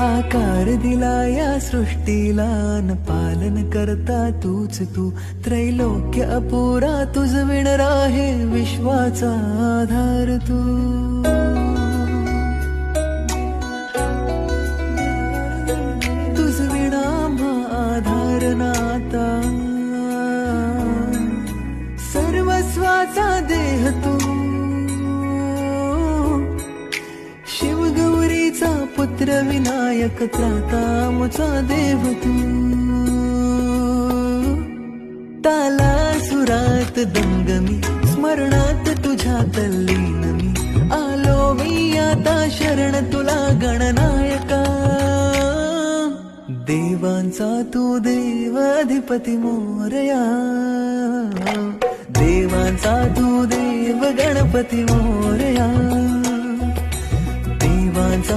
आकार दिला या सृष्टीला न पालन करता तूच तू त्रैलोक्य अपुरा तुझ विण राहे विश्वाचा आधार तू तुझ विणा आधार नाता सर्वस्वाचा देह तू शिवगौरीचा पुत्र विनायक त्राता मुचा देव तू ताला सुरात दंगमी स्मरणात तुझ्या तल्लीन मी आलो मी आता शरण तुला गणनायका देवांचा तू देव अधिपती मोरया देवांचा तू देव गणपती मोरया देवांचा